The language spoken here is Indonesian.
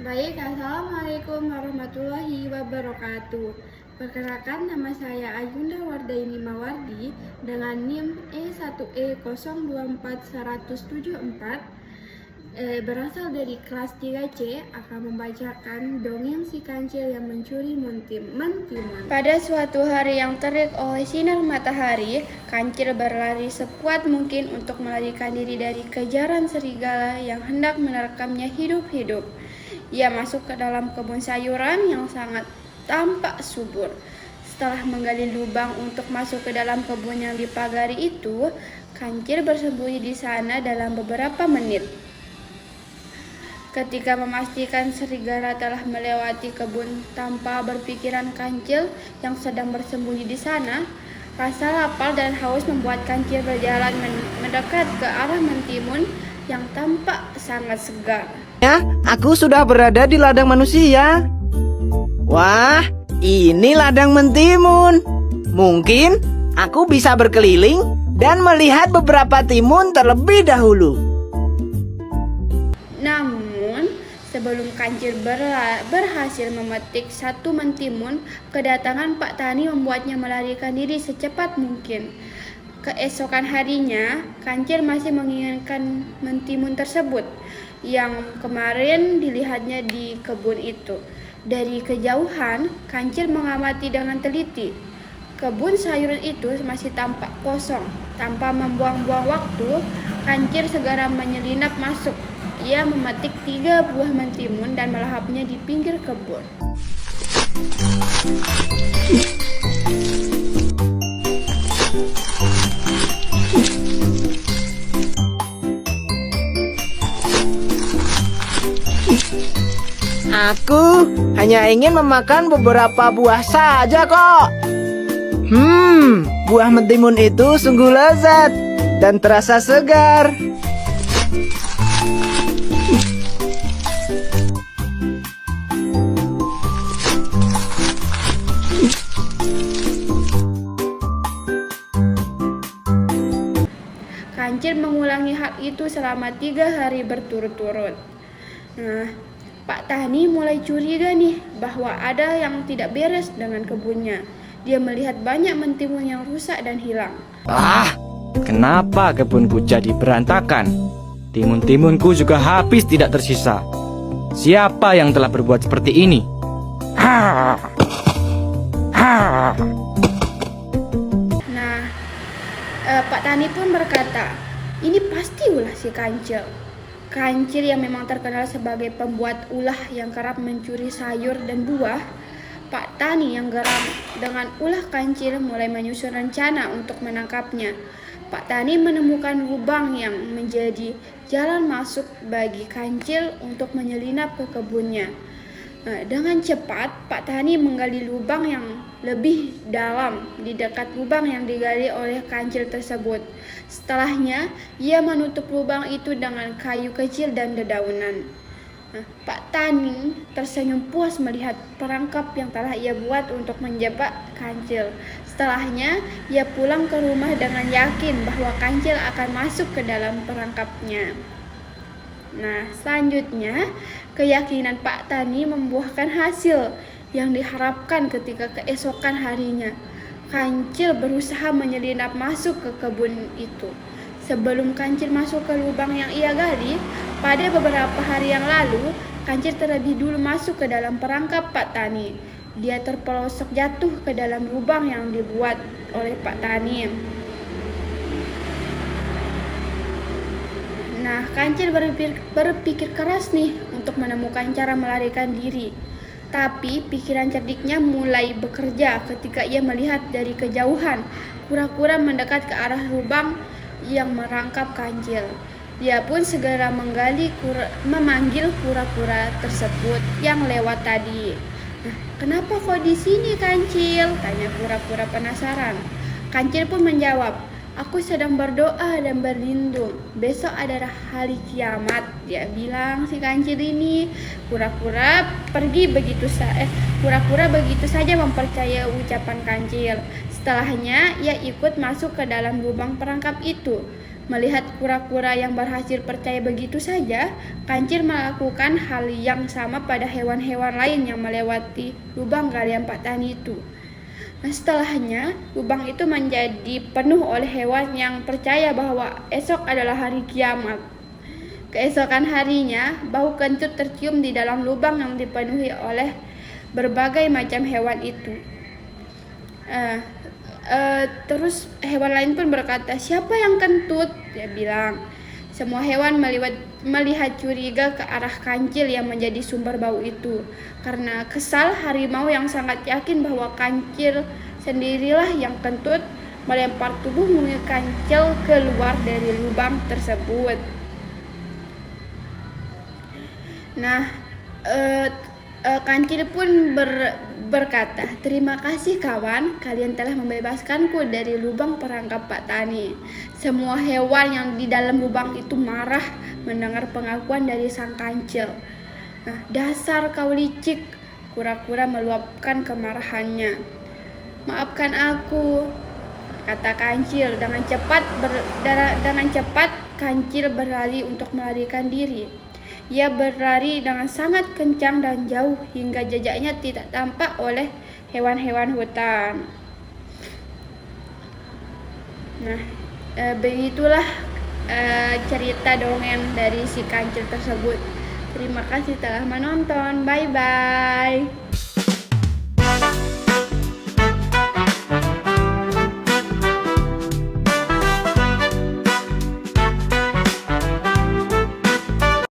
Baik, Assalamualaikum warahmatullahi wabarakatuh. Perkenalkan, nama saya Ayunda Wardaini Mawardi dengan NIM E1E024174, berasal dari kelas 3C, akan membacakan dongeng si kancil yang mencuri mentimun. Pada suatu hari yang terik oleh sinar matahari, kancil berlari sekuat mungkin untuk melarikan diri dari kejaran serigala yang hendak menerkamnya hidup-hidup. Ia masuk ke dalam kebun sayuran yang sangat tampak subur. Setelah menggali lubang untuk masuk ke dalam kebun yang dipagari itu, kancil bersembunyi di sana dalam beberapa menit. Ketika memastikan serigala telah melewati kebun tanpa berpikiran kancil yang sedang bersembunyi di sana, rasa lapar dan haus membuat kancil berjalan mendekat ke arah mentimun yang tampak sangat segar. Ya, aku sudah berada di ladang manusia. Wah, ini ladang mentimun. Mungkin aku bisa berkeliling dan melihat beberapa timun terlebih dahulu. Namun, sebelum kancil berhasil memetik satu mentimun, kedatangan Pak Tani membuatnya melarikan diri secepat mungkin. Keesokan harinya, kancil masih menginginkan mentimun tersebut yang kemarin dilihatnya di kebun itu. Dari kejauhan, kancil mengamati dengan teliti. Kebun sayuran itu masih tampak kosong. Tanpa membuang-buang waktu, kancil segera menyelinap masuk. Ia memetik 3 buah mentimun dan melahapnya di pinggir kebun. Aku hanya ingin memakan beberapa buah saja kok. Buah mentimun itu sungguh lezat dan terasa segar. Kancil mengulangi hal itu selama 3 hari berturut-turut. Nah, Pak Tani mulai curiga nih bahwa ada yang tidak beres dengan kebunnya. Dia melihat banyak mentimun yang rusak dan hilang. Kenapa kebunku jadi berantakan? Timun-timunku juga habis tidak tersisa. Siapa yang telah berbuat seperti ini? Nah, Pak Tani pun berkata, ini pasti ulah si kancil. Kancil yang memang terkenal sebagai pembuat ulah yang kerap mencuri sayur dan buah. Pak Tani yang geram dengan ulah kancil mulai menyusun rencana untuk menangkapnya. Pak Tani menemukan lubang yang menjadi jalan masuk bagi kancil untuk menyelinap ke kebunnya. Dengan cepat, Pak Tani menggali lubang yang lebih dalam di dekat lubang yang digali oleh kancil tersebut. Setelahnya, ia menutup lubang itu dengan kayu kecil dan dedaunan. Pak Tani tersenyum puas melihat perangkap yang telah ia buat untuk menjebak kancil. Setelahnya, ia pulang ke rumah dengan yakin bahwa kancil akan masuk ke dalam perangkapnya. Nah, selanjutnya, keyakinan Pak Tani membuahkan hasil yang diharapkan ketika keesokan harinya. Kancil berusaha menyelinap masuk ke kebun itu. Sebelum kancil masuk ke lubang yang ia gali, pada beberapa hari yang lalu, kancil terlebih dulu masuk ke dalam perangkap Pak Tani. Dia terpelosok jatuh ke dalam lubang yang dibuat oleh Pak Tani. Nah, kancil berpikir keras nih untuk menemukan cara melarikan diri. Tapi pikiran cerdiknya mulai bekerja ketika ia melihat dari kejauhan kura-kura mendekat ke arah lubang yang merangkap kancil. Dia pun segera memanggil kura-kura tersebut yang lewat tadi. Nah, kenapa kau di sini, kancil? Tanya kura-kura penasaran. Kancil pun menjawab, aku sedang berdoa dan berlindung. Besok adalah hari kiamat, dia bilang si kancil ini. Kura-kura begitu saja mempercayai ucapan kancil. Setelahnya, ia ikut masuk ke dalam lubang perangkap itu. Melihat kura-kura yang berhasil percaya begitu saja, Kancil melakukan hal yang sama pada hewan-hewan lain yang melewati lubang galian Pak Tani itu. Nah, setelahnya, lubang itu menjadi penuh oleh hewan yang percaya bahwa esok adalah hari kiamat. Keesokan harinya, bau kentut tercium di dalam lubang yang dipenuhi oleh berbagai macam hewan itu. Terus hewan lain pun berkata, "Siapa yang kentut?" Dia bilang. Semua hewan melihat curiga ke arah Kancil yang menjadi sumber bau itu. Karena kesal, harimau yang sangat yakin bahwa Kancil sendirilah yang kentut melempar tubuh mungil Kancil keluar dari lubang tersebut. Nah, Kancil pun berkata, "Terima kasih kawan, kalian telah membebaskanku dari lubang perangkap Pak Tani." Semua hewan yang di dalam lubang itu marah mendengar pengakuan dari sang Kancil. Nah, "Dasar kau licik," kura-kura meluapkan kemarahannya. "Maafkan aku," kata Kancil. Dengan cepat Kancil berlari untuk melarikan diri. Ia berlari dengan sangat kencang dan jauh hingga jejaknya tidak tampak oleh hewan-hewan hutan. Nah, begitulah cerita dongeng dari si Kancil tersebut. Terima kasih telah menonton. Bye-bye.